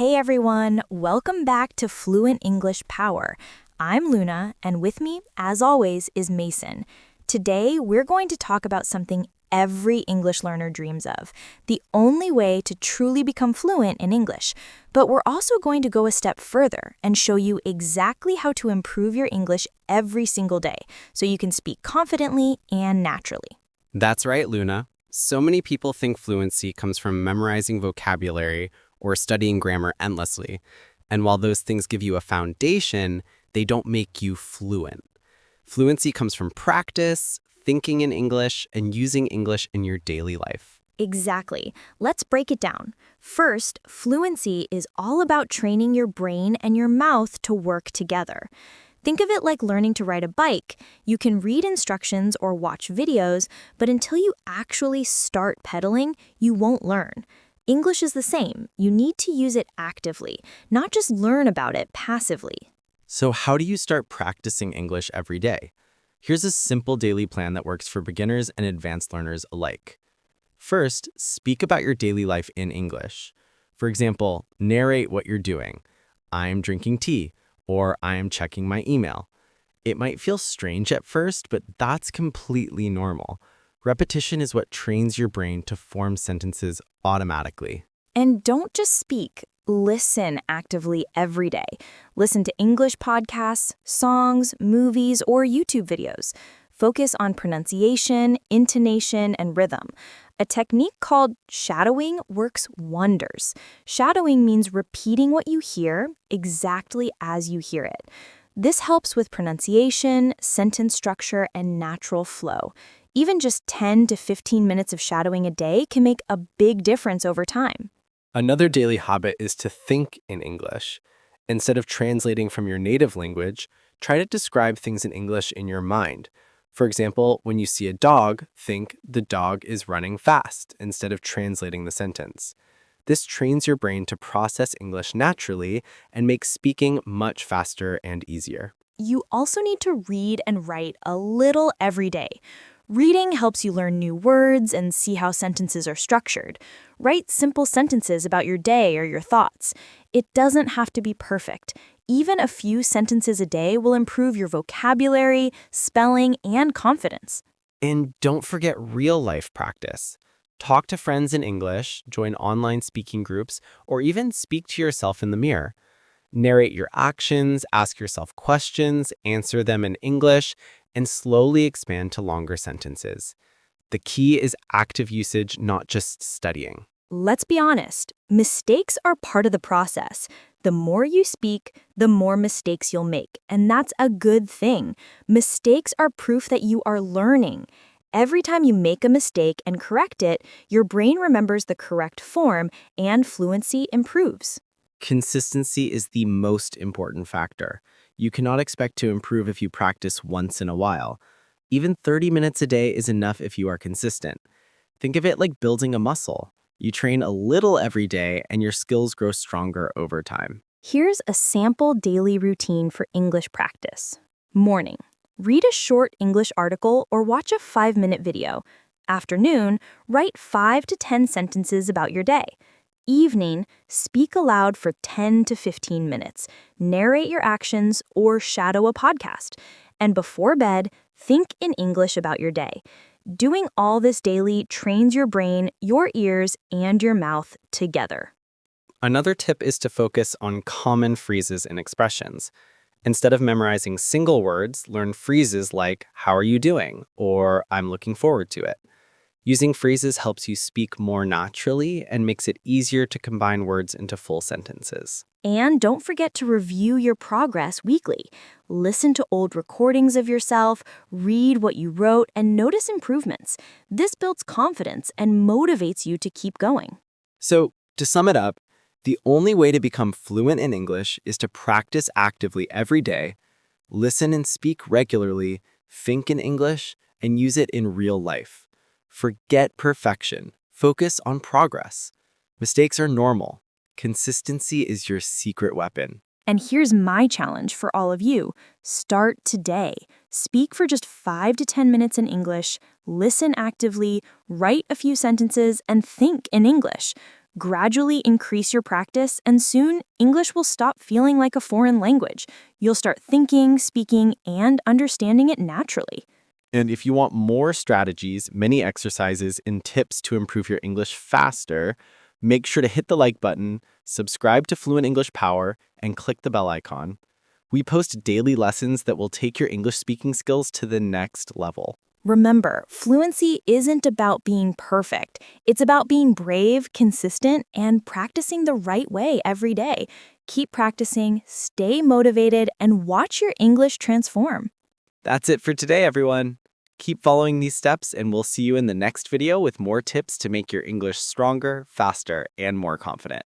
Hey everyone, welcome back to Fluent English Power. I'm Luna, and with me, as always, is Mason. Today, we're going to talk about something every English learner dreams of, the only way to truly become fluent in English. But we're also going to go a step further and show you exactly how to improve your English every single day so you can speak confidently and naturally. That's right, Luna. So many people think fluency comes from memorizing vocabulary or studying grammar endlessly. And while those things give you a foundation, they don't make you fluent. Fluency comes from practice, thinking in English, and using English in your daily life. Exactly. Let's break it down. First, fluency is all about training your brain and your mouth to work together. Think of it like learning to ride a bike. You can read instructions or watch videos, but until you actually start pedaling, you won't learn. English is the same. You need to use it actively, not just learn about it passively. So how do you start practicing English every day? Here's a simple daily plan that works for beginners and advanced learners alike. First, speak about your daily life in English. For example, narrate what you're doing. I'm drinking tea, or I'm checking my email. It might feel strange at first, but that's completely normal. Repetition is what trains your brain to form sentences automatically. And don't just speak. Listen actively every day. Listen to English podcasts, songs, movies, or YouTube videos. Focus on pronunciation, intonation, and rhythm. A technique called shadowing works wonders. Shadowing means repeating what you hear exactly as you hear it. This helps with pronunciation, sentence structure, and natural flow. Even just 10 to 15 minutes of shadowing a day can make a big difference over time. Another daily habit is to think in English. Instead of translating from your native language, try to describe things in English in your mind. For example, when you see a dog, think the dog is running fast instead of translating the sentence. This trains your brain to process English naturally and makes speaking much faster and easier. You also need to read and write a little every day. Reading helps you learn new words and see how sentences are structured. Write simple sentences about your day or your thoughts. It doesn't have to be perfect. Even a few sentences a day will improve your vocabulary, spelling, and confidence. And don't forget real-life practice. Talk to friends in English, join online speaking groups, or even speak to yourself in the mirror. Narrate your actions, ask yourself questions, answer them in English, and slowly expand to longer sentences. The key is active usage, not just studying. Let's be honest, mistakes are part of the process. The more you speak, the more mistakes you'll make, and that's a good thing. Mistakes are proof that you are learning. Every time you make a mistake and correct it, your brain remembers the correct form and fluency improves. Consistency is the most important factor. You cannot expect to improve if you practice once in a while. Even 30 minutes a day is enough if you are consistent. Think of it like building a muscle. You train a little every day and your skills grow stronger over time. Here's a sample daily routine for English practice. Morning. Read a short English article or watch a 5-minute video. Afternoon, write 5 to 10 sentences about your day. Evening, speak aloud for 10 to 15 minutes. Narrate your actions or shadow a podcast. And before bed, think in English about your day. Doing all this daily trains your brain, your ears, and your mouth together. Another tip is to focus on common phrases and expressions. Instead of memorizing single words, learn phrases like, "How are you doing?" or "I'm looking forward to it." Using phrases helps you speak more naturally and makes it easier to combine words into full sentences. And don't forget to review your progress weekly. Listen to old recordings of yourself, read what you wrote, and notice improvements. This builds confidence and motivates you to keep going. So, to sum it up, the only way to become fluent in English is to practice actively every day, listen and speak regularly, think in English, and use it in real life. Forget perfection. Focus on progress. Mistakes are normal. Consistency is your secret weapon. And here's my challenge for all of you. Start today. Speak for just 5 to 10 minutes in English, listen actively, write a few sentences, and think in English. Gradually increase your practice, and soon English will stop feeling like a foreign language. You'll start thinking, speaking, and understanding it naturally. And if you want more strategies, many exercises, and tips to improve your English faster, make sure to hit the like button, subscribe to Fluent English Power, and click the bell icon. We post daily lessons that will take your English speaking skills to the next level. Remember, fluency isn't about being perfect. It's about being brave, consistent, and practicing the right way every day. Keep practicing, stay motivated, and watch your English transform. That's it for today, everyone. Keep following these steps, and we'll see you in the next video with more tips to make your English stronger, faster, and more confident.